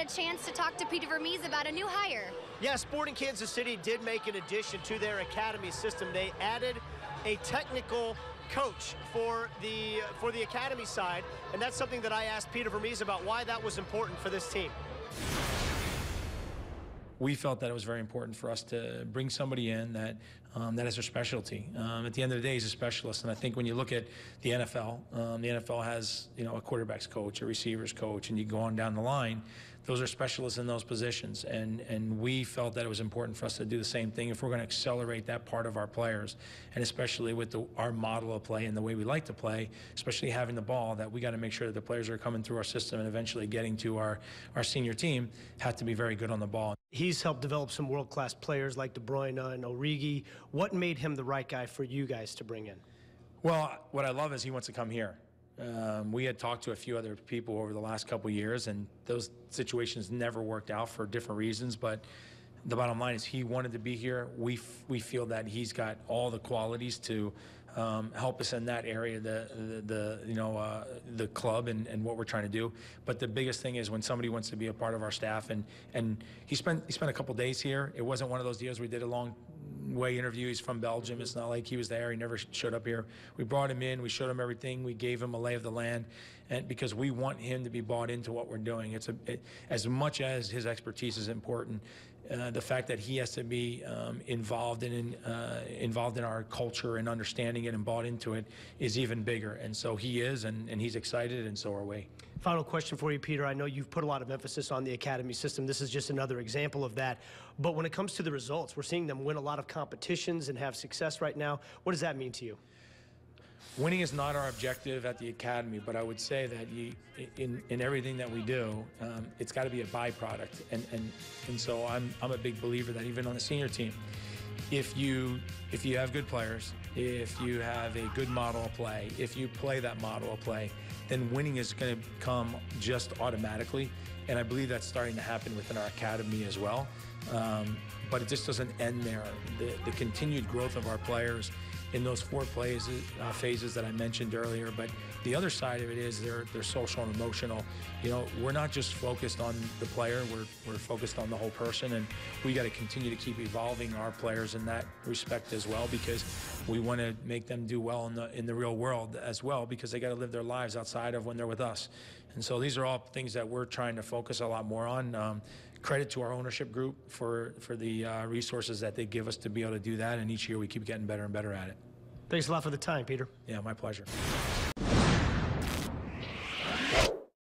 a chance to talk to Peter Vermes about a new hire. Yeah, Sporting Kansas City did make an addition to their academy system. They added a technical coach for the academy side, and that's something that I asked Peter Vermes about why that was important for this team. We felt that it was very important for us to bring somebody in that that is their specialty. At the end of the day, he's a specialist, and I think when you look at the NFL has a quarterback's coach, a receivers coach, and you go on down the line. Those are specialists in those positions, and we felt that it was important for us to do the same thing if we're going to accelerate that part of our players, and especially with our model of play and the way we like to play, especially having the ball, that we got to make sure that the players are coming through our system and eventually getting to our senior team have to be very good on the ball. He's helped develop some world-class players like De Bruyne and Origi. What made him the right guy for you guys to bring in? Well, what I love is he wants to come here. We had talked to a few other people over the last couple of years, and those situations never worked out for different reasons. But the bottom line is he wanted to be here. We feel that he's got all the qualities to help us in that area, the club and what we're trying to do. But the biggest thing is when somebody wants to be a part of our staff, and he spent a couple days here. It wasn't one of those deals we did a long way interview. He's from Belgium. It's not like he was there. He never showed up here. We brought him in. We showed him everything. We gave him a lay of the land, and because we want him to be bought into what we're doing. As much as his expertise is important, the fact that he has to be involved in our culture and understanding it and bought into it is even bigger. And so he is, and he's excited, and so are we. Final question for you, Peter. I know you've put a lot of emphasis on the academy system. This is just another example of that. But when it comes to the results, we're seeing them win a lot of competitions and have success right now. What does that mean to you? Winning is not our objective at the academy, but I would say that in everything that we do, it's got to be a byproduct. And so I'm a big believer that even on the senior team, if you have good players, if you have a good model of play, if you play that model of play, then winning is going to come just automatically. And I believe that's starting to happen within our academy as well. But it just doesn't end there. The continued growth of our players in those four phases that I mentioned earlier. But the other side of it is they're social and emotional. We're not just focused on the player, we're focused on the whole person, and we got to continue to keep evolving our players in that respect as well, because we want to make them do well in the real world as well, because they got to live their lives outside of when they're with us. And so these are all things that we're trying to focus a lot more on. Credit to our ownership group for the resources that they give us to be able to do that, and each year we keep getting better and better at it. Thanks a lot for the time, Peter. Yeah, my pleasure.